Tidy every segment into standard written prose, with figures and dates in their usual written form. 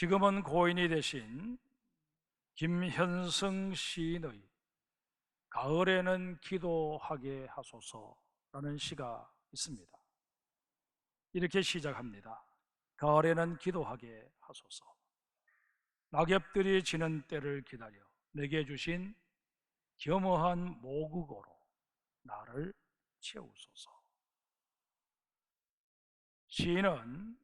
지금은 고인이 되신 김현승 시인의 가을에는 기도하게 하소서라는 시가 있습니다. 이렇게 시작합니다. 가을에는 기도하게 하소서. 낙엽들이 지는 때를 기다려 내게 주신 겸허한 모국어로 나를 채우소서. 시인은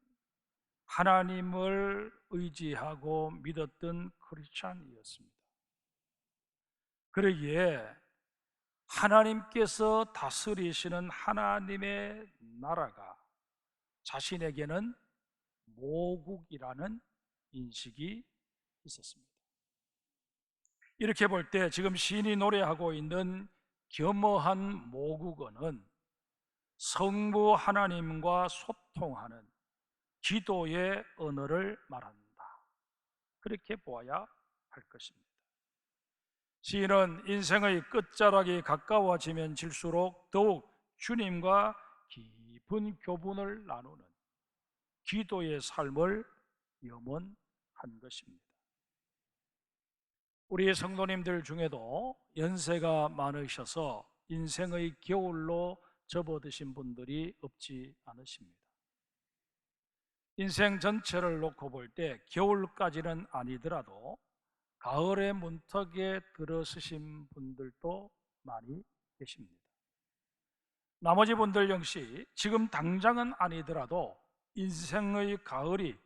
하나님을 의지하고 믿었던 크리스찬이었습니다. 그러기에 하나님께서 다스리시는 하나님의 나라가 자신에게는 모국이라는 인식이 있었습니다. 이렇게 볼 때 지금 시인이 노래하고 있는 겸허한 모국어는 성부 하나님과 소통하는 기도의 언어를 말한다. 그렇게 보아야 할 것입니다. 시인은 인생의 끝자락이 가까워지면 질수록 더욱 주님과 깊은 교분을 나누는 기도의 삶을 염원한 것입니다. 우리 성도님들 중에도 연세가 많으셔서 인생의 겨울로 접어드신 분들이 없지 않으십니다. 인생 전체를 놓고 볼 때 겨울까지는 아니더라도 가을의 문턱에 들어서신 분들도 많이 계십니다. 나머지 분들 역시 지금 당장은 아니더라도 인생의 가을이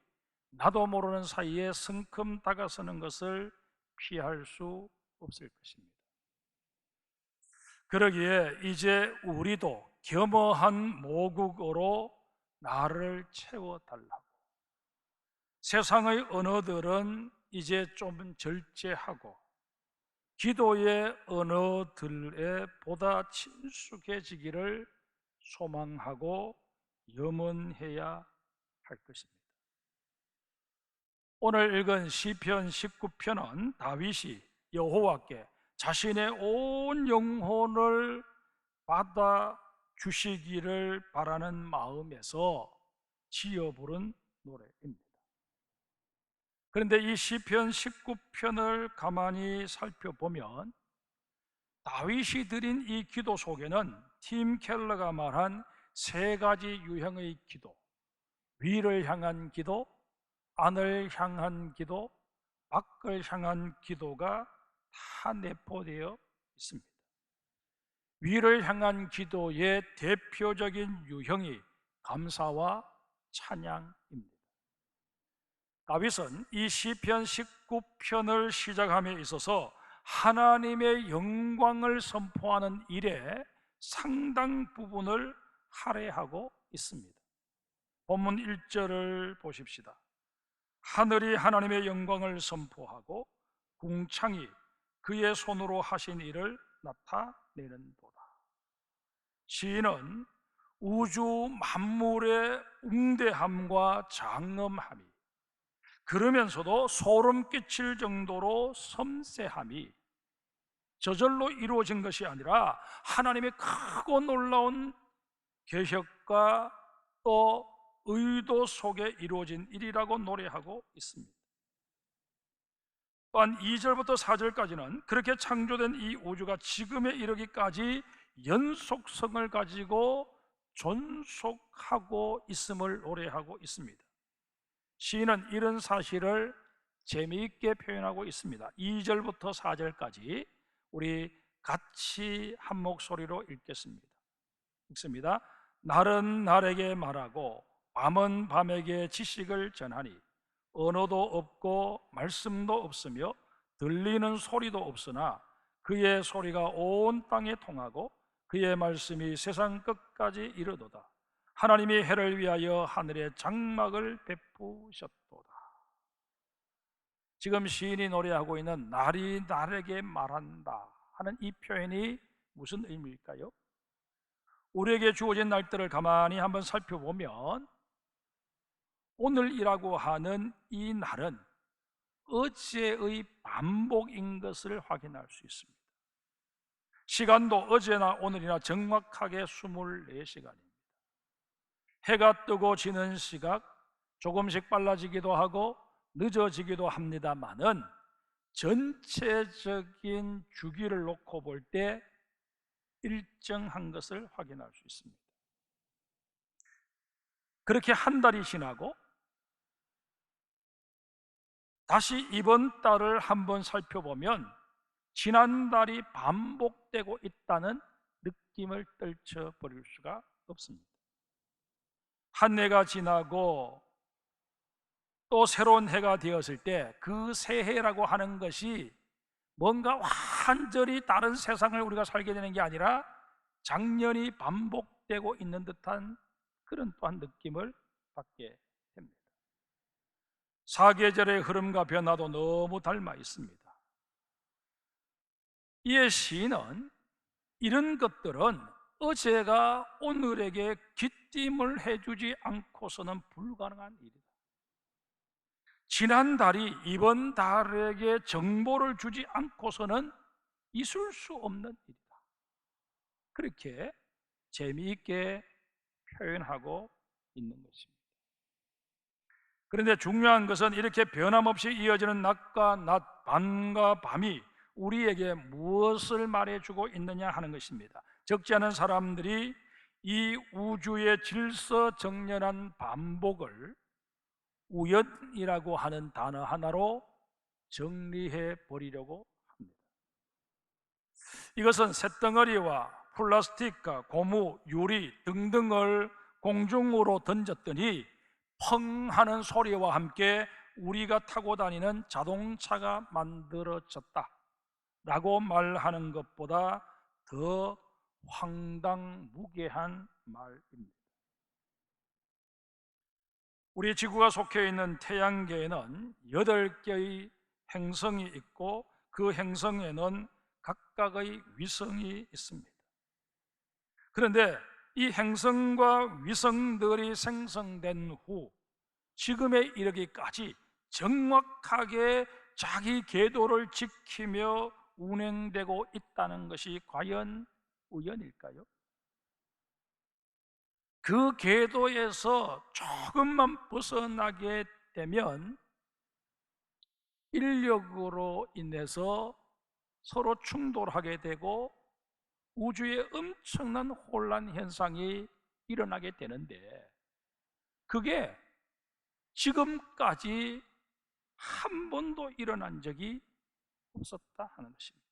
나도 모르는 사이에 성큼 다가서는 것을 피할 수 없을 것입니다. 그러기에 이제 우리도 겸허한 모국어로 나를 채워달라고, 세상의 언어들은 이제 좀 절제하고 기도의 언어들에 보다 친숙해지기를 소망하고 염원해야 할 것입니다. 오늘 읽은 시편 19편은 다윗이 여호와께 자신의 온 영혼을 받아 주시기를 바라는 마음에서 지어 부른 노래입니다. 그런데 이 시편 19편을 가만히 살펴보면 다윗이 드린 이 기도 속에는 팀 켈러가 말한 세 가지 유형의 기도, 위를 향한 기도, 안을 향한 기도, 밖을 향한 기도가 다 내포되어 있습니다. 위를 향한 기도의 대표적인 유형이 감사와 찬양입니다. 다윗은 이 시편 19편을 시작함에 있어서 하나님의 영광을 선포하는 일에 상당 부분을 할애하고 있습니다. 본문 1절을 보십시다. 하늘이 하나님의 영광을 선포하고 궁창이 그의 손으로 하신 일을 나타내는도다. 시인은 우주 만물의 웅대함과 장엄함이, 그러면서도 소름 끼칠 정도로 섬세함이 저절로 이루어진 것이 아니라 하나님의 크고 놀라운 계획과 또 의도 속에 이루어진 일이라고 노래하고 있습니다. 또한 2절부터 4절까지는 그렇게 창조된 이 우주가 지금에 이르기까지 연속성을 가지고 존속하고 있음을 노래하고 있습니다. 시인은 이런 사실을 재미있게 표현하고 있습니다. 2절부터 4절까지 우리 같이 한 목소리로 읽습니다. 날은 날에게 말하고 밤은 밤에게 지식을 전하니 언어도 없고 말씀도 없으며 들리는 소리도 없으나 그의 소리가 온 땅에 통하고 그의 말씀이 세상 끝까지 이르도다. 하나님이 해를 위하여 하늘에 장막을 베푸셨도다. 지금 시인이 노래하고 있는 날이 날에게 말한다 하는 이 표현이 무슨 의미일까요? 우리에게 주어진 날들을 가만히 한번 살펴보면 오늘이라고 하는 이 날은 어제의 반복인 것을 확인할 수 있습니다. 시간도 어제나 오늘이나 정확하게 24시간입니다. 해가 뜨고 지는 시각 조금씩 빨라지기도 하고 늦어지기도 합니다만은 전체적인 주기를 놓고 볼 때 일정한 것을 확인할 수 있습니다. 그렇게 한 달이 지나고 다시 이번 달을 한번 살펴보면 지난달이 반복되고 있다는 느낌을 떨쳐버릴 수가 없습니다. 한 해가 지나고 또 새로운 해가 되었을 때 그 새해라고 하는 것이 뭔가 완전히 다른 세상을 우리가 살게 되는 게 아니라 작년이 반복되고 있는 듯한 그런 또한 느낌을 받게 됩니다. 사계절의 흐름과 변화도 너무 닮아 있습니다. 이에 시인은 이런 것들은 어제가 오늘에게 귀띔을 해주지 않고서는 불가능한 일이다. 지난달이 이번 달에게 정보를 주지 않고서는 있을 수 없는 일이다. 그렇게 재미있게 표현하고 있는 것입니다. 그런데 중요한 것은 이렇게 변함없이 이어지는 낮과 낮, 밤과 밤이 우리에게 무엇을 말해주고 있느냐 하는 것입니다. 적지 않은 사람들이 이 우주의 질서정연한 반복을 우연이라고 하는 단어 하나로 정리해 버리려고 합니다. 이것은 쇳덩어리와 플라스틱과 고무, 유리 등등을 공중으로 던졌더니 펑 하는 소리와 함께 우리가 타고 다니는 자동차가 만들어졌다 라고 말하는 것보다 더 황당무계한 말입니다. 우리 지구가 속해 있는 태양계에는 8개의 행성이 있고 그 행성에는 각각의 위성이 있습니다. 그런데 이 행성과 위성들이 생성된 후 지금에 이르기까지 정확하게 자기 궤도를 지키며 운행되고 있다는 것이 과연 우연일까요? 그 궤도에서 조금만 벗어나게 되면 인력으로 인해서 서로 충돌하게 되고 우주에 엄청난 혼란 현상이 일어나게 되는데 그게 지금까지 한 번도 일어난 적이 없었다 하는 것입니다.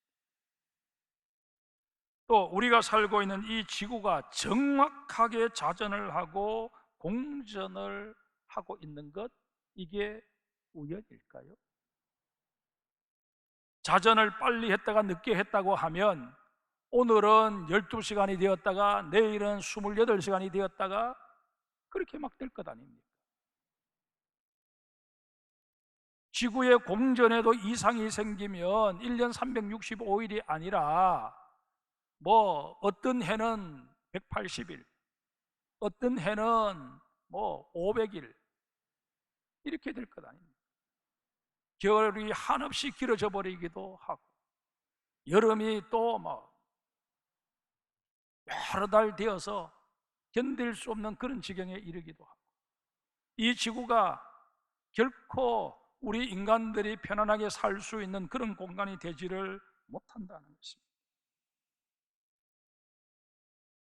또 우리가 살고 있는 이 지구가 정확하게 자전을 하고 공전을 하고 있는 것, 이게 우연일까요? 자전을 빨리 했다가 늦게 했다고 하면 오늘은 12시간이 되었다가 내일은 28시간이 되었다가 그렇게 막 될 것 아닙니까? 지구의 공전에도 이상이 생기면 1년 365일이 아니라 뭐 어떤 해는 180일, 어떤 해는 뭐 500일 이렇게 될 것 아닙니까? 겨울이 한없이 길어져 버리기도 하고 여름이 또 뭐 여러 달 되어서 견딜 수 없는 그런 지경에 이르기도 하고 이 지구가 결코 우리 인간들이 편안하게 살 수 있는 그런 공간이 되지를 못한다는 것입니다.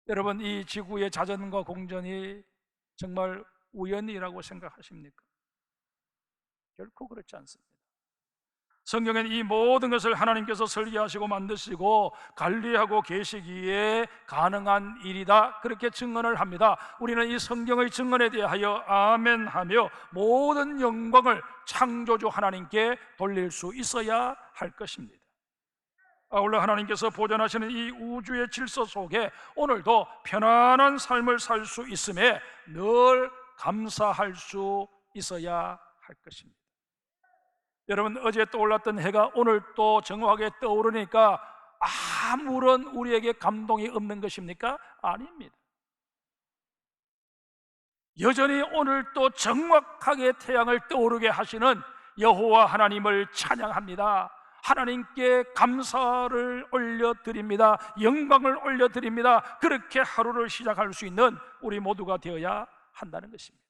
여러분, 이 지구의 자전과 공전이 정말 우연이라고 생각하십니까? 결코 그렇지 않습니다. 성경엔 이 모든 것을 하나님께서 설계하시고 만드시고 관리하고 계시기에 가능한 일이다 그렇게 증언을 합니다. 우리는 이 성경의 증언에 대하여 아멘하며 모든 영광을 창조주 하나님께 돌릴 수 있어야 할 것입니다. 아울러 하나님께서 보존하시는 이 우주의 질서 속에 오늘도 편안한 삶을 살 수 있음에 늘 감사할 수 있어야 할 것입니다. 여러분, 어제 떠올랐던 해가 오늘 또 정확하게 떠오르니까 아무런 우리에게 감동이 없는 것입니까? 아닙니다. 여전히 오늘 또 정확하게 태양을 떠오르게 하시는 여호와 하나님을 찬양합니다. 하나님께 감사를 올려드립니다. 영광을 올려드립니다. 그렇게 하루를 시작할 수 있는 우리 모두가 되어야 한다는 것입니다.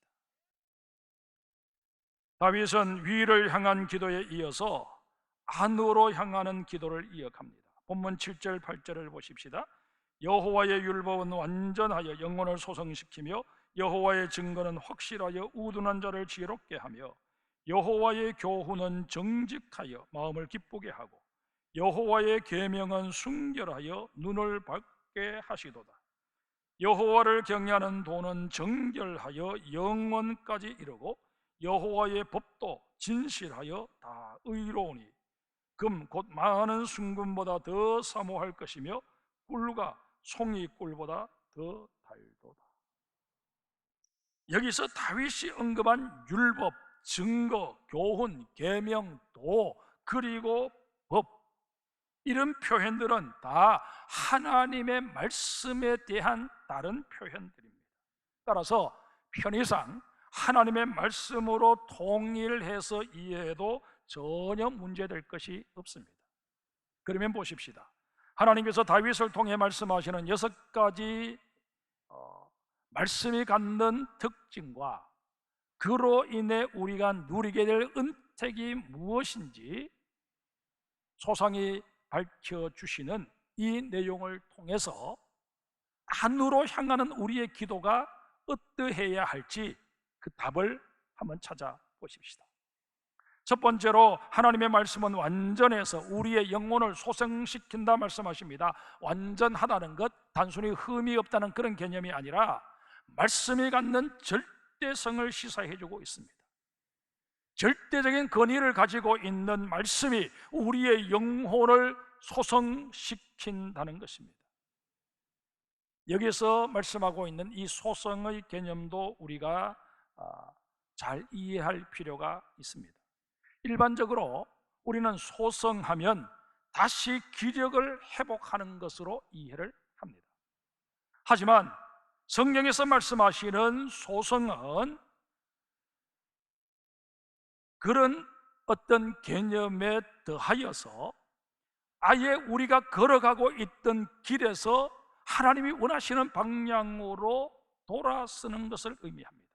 다윗은 위를 향한 기도에 이어서 안으로 향하는 기도를 이어갑니다. 본문 7절 8절을 보십시다. 여호와의 율법은 완전하여 영혼을 소성시키며 여호와의 증거는 확실하여 우둔한 자를 지혜롭게 하며 여호와의 교훈은 정직하여 마음을 기쁘게 하고 여호와의 계명은 순결하여 눈을 밝게 하시도다. 여호와를 경외하는 도는 정결하여 영원까지 이르고 여호와의 법도 진실하여 다 의로우니 금 곧 많은 순금보다 더 사모할 것이며 꿀과 송이 꿀보다 더 달도다. 여기서 다윗이 언급한 율법, 증거, 교훈, 계명, 도, 그리고 법, 이런 표현들은 다 하나님의 말씀에 대한 다른 표현들입니다. 따라서 편의상 하나님의 말씀으로 통일해서 이해해도 전혀 문제될 것이 없습니다. 그러면 보십시다. 하나님께서 다윗을 통해 말씀하시는 6가지 말씀이 갖는 특징과 그로 인해 우리가 누리게 될 은택이 무엇인지 소상히 밝혀주시는 이 내용을 통해서 안으로 향하는 우리의 기도가 어떠해야 할지 그 답을 한번 찾아보십시다. 첫 번째로 하나님의 말씀은 완전해서 우리의 영혼을 소생시킨다 말씀하십니다. 완전하다는 것, 단순히 흠이 없다는 그런 개념이 아니라 말씀이 갖는 절대성을 시사해주고 있습니다. 절대적인 권위를 가지고 있는 말씀이 우리의 영혼을 소성시킨다는 것입니다. 여기서 말씀하고 있는 이 소성의 개념도 우리가 잘 이해할 필요가 있습니다. 일반적으로 우리는 소성하면 다시 기력을 회복하는 것으로 이해를 합니다. 하지만 성경에서 말씀하시는 소성은 그런 어떤 개념에 더하여서 아예 우리가 걸어가고 있던 길에서 하나님이 원하시는 방향으로 돌아서는 것을 의미합니다.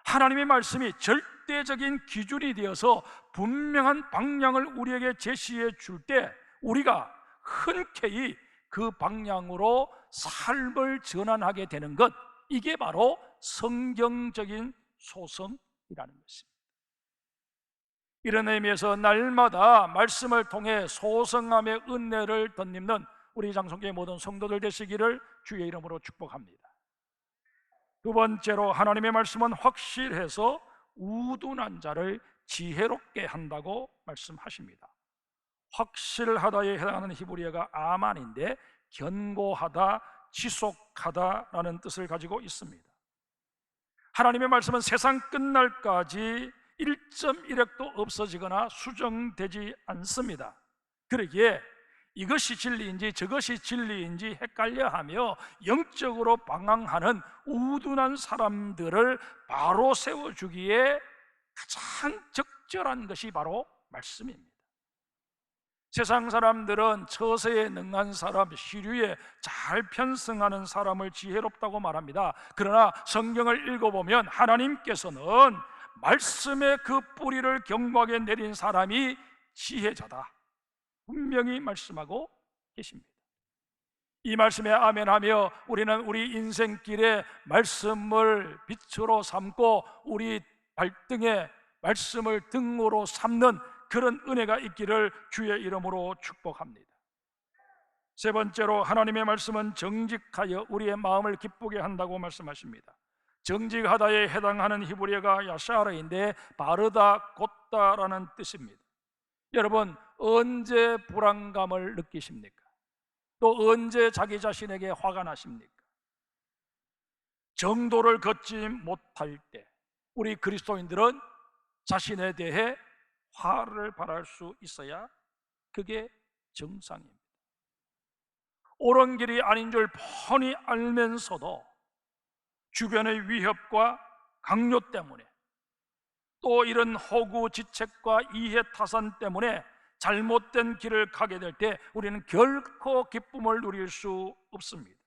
하나님의 말씀이 절대적인 기준이 되어서 분명한 방향을 우리에게 제시해 줄 때 우리가 흔쾌히 그 방향으로 삶을 전환하게 되는 것, 이게 바로 성경적인 소성이라는 것입니다. 이런 의미에서 날마다 말씀을 통해 소성함의 은혜를 덧입는 우리 장성교회 모든 성도들 되시기를 주의 이름으로 축복합니다. 두 번째로 하나님의 말씀은 확실해서 우둔한 자를 지혜롭게 한다고 말씀하십니다. 확실하다에 해당하는 히브리어가 아만인데 견고하다, 지속하다라는 뜻을 가지고 있습니다. 하나님의 말씀은 세상 끝날까지 1.1핵도 없어지거나 수정되지 않습니다. 그러기에 이것이 진리인지 저것이 진리인지 헷갈려하며 영적으로 방황하는 우둔한 사람들을 바로 세워주기에 가장 적절한 것이 바로 말씀입니다. 세상 사람들은 처세에 능한 사람, 시류에 잘 편승하는 사람을 지혜롭다고 말합니다. 그러나 성경을 읽어보면 하나님께서는 말씀의 그 뿌리를 견고하게 내린 사람이 지혜자다, 분명히 말씀하고 계십니다. 이 말씀에 아멘하며 우리는 우리 인생길에 말씀을 빛으로 삼고 우리 발등에 말씀을 등으로 삼는 그런 은혜가 있기를 주의 이름으로 축복합니다. 세 번째로 하나님의 말씀은 정직하여 우리의 마음을 기쁘게 한다고 말씀하십니다. 정직하다에 해당하는 히브리어가 야샤르인데 바르다, 곧다라는 뜻입니다. 여러분, 언제 불안감을 느끼십니까? 또 언제 자기 자신에게 화가 나십니까? 정도를 걷지 못할 때 우리 그리스도인들은 자신에 대해 화를 발할 수 있어야 그게 정상입니다. 옳은 길이 아닌 줄 뻔히 알면서도 주변의 위협과 강요 때문에 또 이런 허구지책과 이해타산 때문에 잘못된 길을 가게 될 때 우리는 결코 기쁨을 누릴 수 없습니다.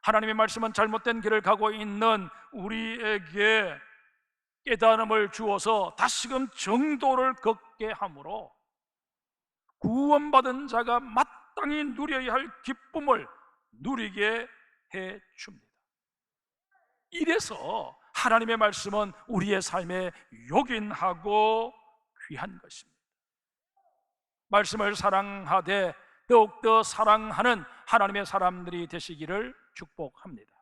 하나님의 말씀은 잘못된 길을 가고 있는 우리에게 깨달음을 주어서 다시금 정도를 걷게 하므로 구원받은 자가 마땅히 누려야 할 기쁨을 누리게 해 줍니다. 이래서 하나님의 말씀은 우리의 삶에 요긴하고 귀한 것입니다. 말씀을 사랑하되 더욱더 사랑하는 하나님의 사람들이 되시기를 축복합니다.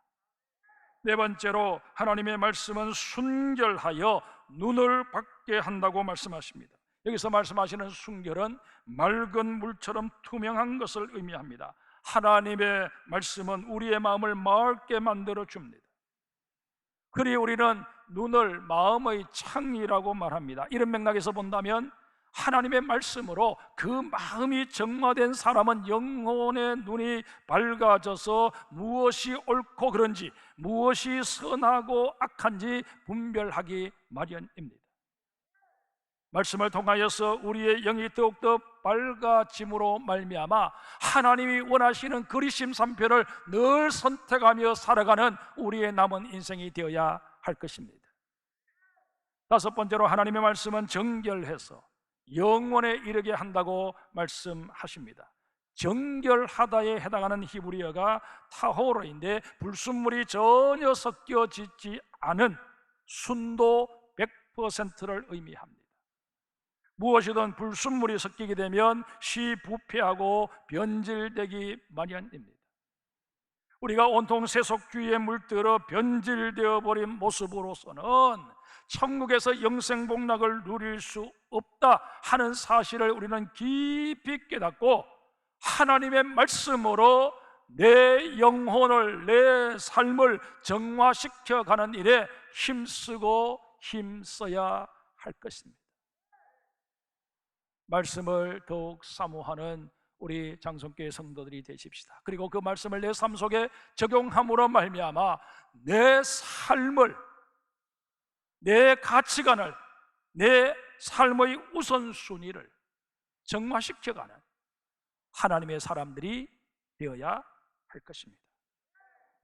네 번째로, 하나님의 말씀은 순결하여 눈을 밝게 한다고 말씀하십니다. 여기서 말씀하시는 순결은 맑은 물처럼 투명한 것을 의미합니다. 하나님의 말씀은 우리의 마음을 맑게 만들어 줍니다. 그리 우리는 눈을 마음의 창이라고 말합니다. 이런 맥락에서 본다면 하나님의 말씀으로 그 마음이 정화된 사람은 영혼의 눈이 밝아져서 무엇이 옳고 그른지, 무엇이 선하고 악한지 분별하기 마련입니다. 말씀을 통하여서 우리의 영이 더욱더 밝아짐으로 말미암아 하나님이 원하시는 그리심 3편을 늘 선택하며 살아가는 우리의 남은 인생이 되어야 할 것입니다. 다섯 번째로, 하나님의 말씀은 정결해서 영원에 이르게 한다고 말씀하십니다. 정결하다에 해당하는 히브리어가 타호르인데 불순물이 전혀 섞여지지 않은 순도 100%를 의미합니다. 무엇이든 불순물이 섞이게 되면 시부패하고 변질되기 마련입니다. 우리가 온통 세속주의에 물들어 변질되어 버린 모습으로서는 천국에서 영생복락을 누릴 수 없다 하는 사실을 우리는 깊이 깨닫고 하나님의 말씀으로 내 영혼을, 내 삶을 정화시켜가는 일에 힘쓰고 힘써야 할 것입니다. 말씀을 더욱 사모하는 우리 장성교회 성도들이 되십시다. 그리고 그 말씀을 내 삶 속에 적용함으로 말미암아 내 삶을, 내 가치관을, 내 삶의 우선순위를 정화시켜가는 하나님의 사람들이 되어야 할 것입니다.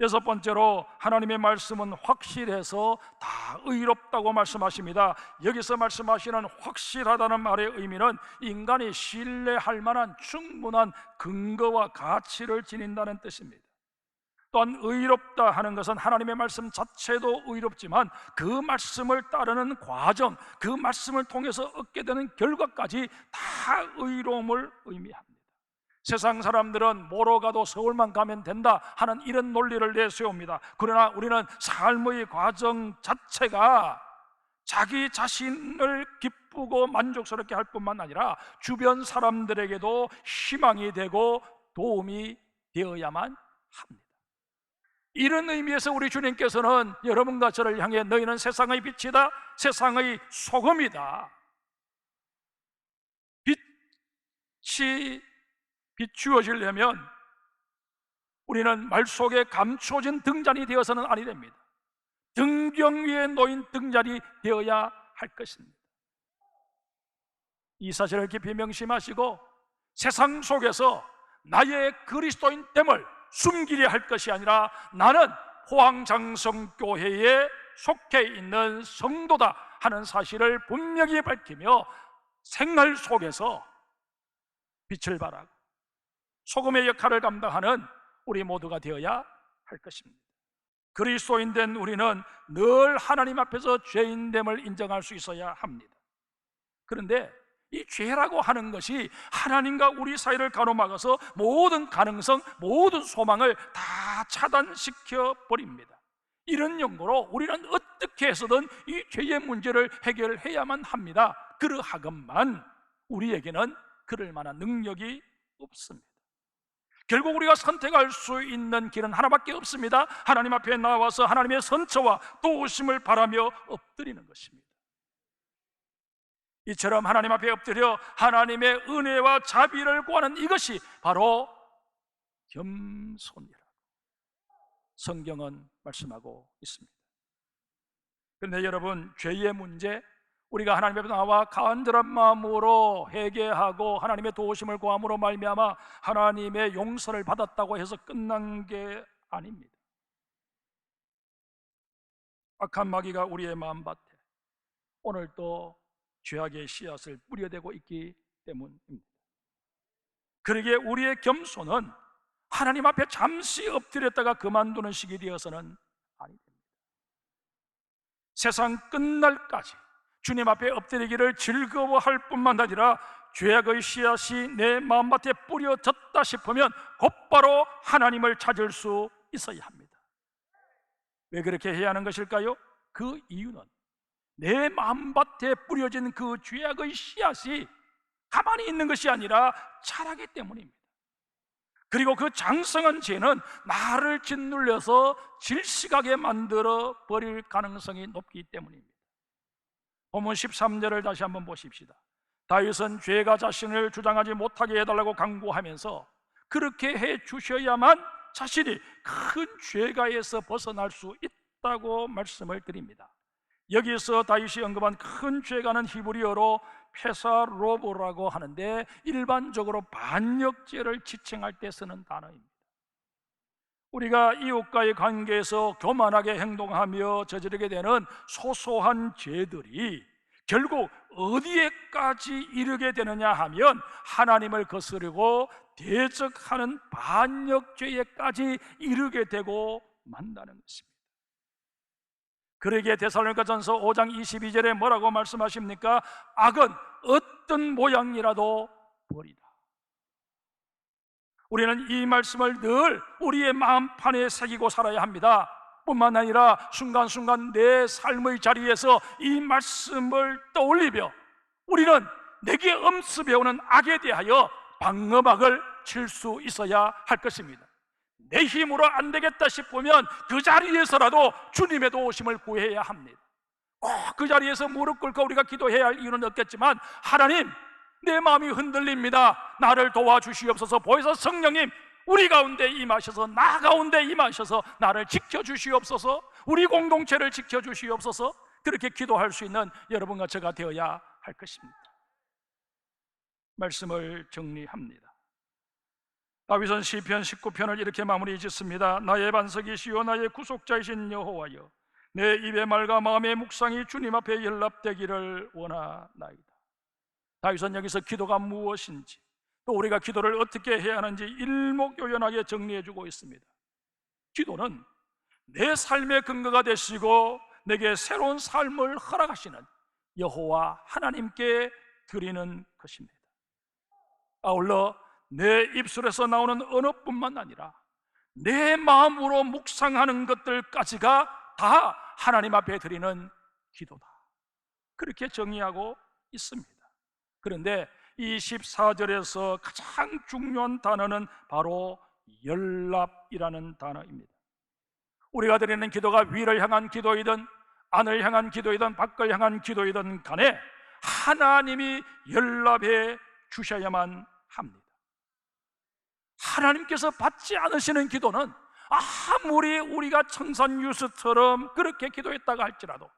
여섯 번째로, 하나님의 말씀은 확실해서 다 의롭다고 말씀하십니다. 여기서 말씀하시는 확실하다는 말의 의미는 인간이 신뢰할 만한 충분한 근거와 가치를 지닌다는 뜻입니다. 또한 의롭다 하는 것은 하나님의 말씀 자체도 의롭지만 그 말씀을 따르는 과정, 그 말씀을 통해서 얻게 되는 결과까지 다 의로움을 의미합니다. 세상 사람들은 뭐로 가도 서울만 가면 된다 하는 이런 논리를 내세웁니다. 그러나 우리는 삶의 과정 자체가 자기 자신을 기쁘고 만족스럽게 할 뿐만 아니라 주변 사람들에게도 희망이 되고 도움이 되어야만 합니다. 이런 의미에서 우리 주님께서는 여러분과 저를 향해 너희는 세상의 빛이다, 세상의 소금이다, 빛이 비추어지려면 우리는 말 속에 감춰진 등잔이 되어서는 아니 됩니다. 등경 위에 놓인 등잔이 되어야 할 것입니다. 이 사실을 깊이 명심하시고 세상 속에서 나의 그리스도인됨을 숨기려 할 것이 아니라 나는 포항장성교회에 속해 있는 성도다 하는 사실을 분명히 밝히며 생활 속에서 빛을 발하고 소금의 역할을 감당하는 우리 모두가 되어야 할 것입니다. 그리스도인 된 우리는 늘 하나님 앞에서 죄인됨을 인정할 수 있어야 합니다. 그런데 이 죄라고 하는 것이 하나님과 우리 사이를 가로막아서 모든 가능성, 모든 소망을 다 차단시켜 버립니다. 이런 연고로 우리는 어떻게 해서든 이 죄의 문제를 해결해야만 합니다. 그러하건만 우리에게는 그럴 만한 능력이 없습니다. 결국 우리가 선택할 수 있는 길은 하나밖에 없습니다. 하나님 앞에 나와서 하나님의 선처와 도우심을 바라며 엎드리는 것입니다. 이처럼 하나님 앞에 엎드려 하나님의 은혜와 자비를 구하는 이것이 바로 겸손이라고 성경은 말씀하고 있습니다. 그런데 여러분, 죄의 문제, 우리가 하나님 앞에 나와 간절한 마음으로 회개하고 하나님의 도우심을 구함으로 말미암아 하나님의 용서를 받았다고 해서 끝난 게 아닙니다. 악한 마귀가 우리의 마음밭에 오늘도 죄악의 씨앗을 뿌려대고 있기 때문입니다. 그러기에 우리의 겸손은 하나님 앞에 잠시 엎드렸다가 그만두는 식이 되어서는 아니 됩니다. 세상 끝날까지 주님 앞에 엎드리기를 즐거워할 뿐만 아니라 죄악의 씨앗이 내 마음밭에 뿌려졌다 싶으면 곧바로 하나님을 찾을 수 있어야 합니다. 왜 그렇게 해야 하는 것일까요? 그 이유는 내 마음밭에 뿌려진 그 죄악의 씨앗이 가만히 있는 것이 아니라 자라기 때문입니다. 그리고 그 장성한 죄는 나를 짓눌려서 질식하게 만들어 버릴 가능성이 높기 때문입니다. 본문 13절을 다시 한번 보십시다. 다윗은 죄가 자신을 주장하지 못하게 해달라고 강구하면서 그렇게 해 주셔야만 자신이 큰 죄가에서 벗어날 수 있다고 말씀을 드립니다. 여기서 다윗이 언급한 큰 죄가는 히브리어로 페사로보라고 하는데 일반적으로 반역죄를 지칭할 때 쓰는 단어입니다. 우리가 이웃과의 관계에서 교만하게 행동하며 저지르게 되는 소소한 죄들이 결국 어디에까지 이르게 되느냐 하면 하나님을 거스르고 대적하는 반역죄에까지 이르게 되고 만다는 것입니다. 그러기에 데살로니가전서 5장 22절에 뭐라고 말씀하십니까? 악은 어떤 모양이라도 버리라. 우리는 이 말씀을 늘 우리의 마음판에 새기고 살아야 합니다. 뿐만 아니라 순간순간 내 삶의 자리에서 이 말씀을 떠올리며 우리는 내게 엄습해오는 악에 대하여 방어막을 칠 수 있어야 할 것입니다. 내 힘으로 안 되겠다 싶으면 그 자리에서라도 주님의 도우심을 구해야 합니다. 그 자리에서 무릎 꿇고 우리가 기도해야 할 이유는 없겠지만 하나님, 내 마음이 흔들립니다. 나를 도와주시옵소서. 보혜사 성령님, 우리 가운데 임하셔서 나 가운데 임하셔서 나를 지켜주시옵소서. 우리 공동체를 지켜주시옵소서. 그렇게 기도할 수 있는 여러분과 제가 되어야 할 것입니다. 말씀을 정리합니다. 다윗은 시편 19편을 이렇게 마무리 짓습니다. 나의 반석이시요 나의 구속자이신 여호와여, 내 입의 말과 마음의 묵상이 주님 앞에 연락되기를 원하나이다. 다윗은 여기서 기도가 무엇인지, 또 우리가 기도를 어떻게 해야 하는지 일목요연하게 정리해주고 있습니다. 기도는 내 삶의 근거가 되시고 내게 새로운 삶을 허락하시는 여호와 하나님께 드리는 것입니다. 아울러 내 입술에서 나오는 언어뿐만 아니라 내 마음으로 묵상하는 것들까지가 다 하나님 앞에 드리는 기도다. 그렇게 정의하고 있습니다. 그런데 이 14절에서 가장 중요한 단어는 바로 연락이라는 단어입니다. 우리가 드리는 기도가 위를 향한 기도이든 안을 향한 기도이든 밖을 향한 기도이든 간에 하나님이 연락해 주셔야만 합니다. 하나님께서 받지 않으시는 기도는 아무리 우리가 청산유수처럼 그렇게 기도했다가 할지라도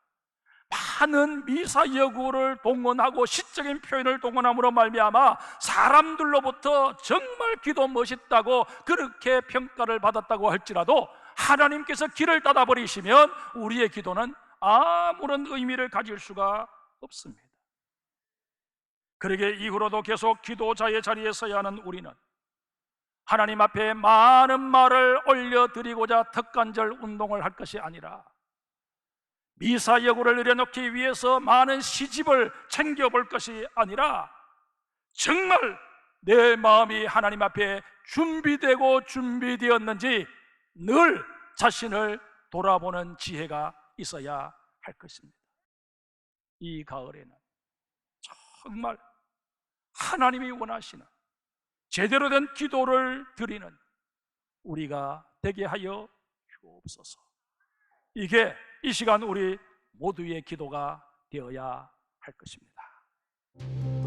많은 미사여구를 동원하고 시적인 표현을 동원함으로 말미암아 사람들로부터 정말 기도 멋있다고 그렇게 평가를 받았다고 할지라도 하나님께서 길을 닫아버리시면 우리의 기도는 아무런 의미를 가질 수가 없습니다. 그러게 이후로도 계속 기도자의 자리에 서야 하는 우리는 하나님 앞에 많은 말을 올려드리고자 턱간절 운동을 할 것이 아니라 미사여구를 내려놓기 위해서 많은 시집을 챙겨볼 것이 아니라 정말 내 마음이 하나님 앞에 준비되고 준비되었는지 늘 자신을 돌아보는 지혜가 있어야 할 것입니다. 이 가을에는 정말 하나님이 원하시는 제대로 된 기도를 드리는 우리가 되게 하여 주옵소서. 이게 이 시간 우리 모두의 기도가 되어야 할 것입니다.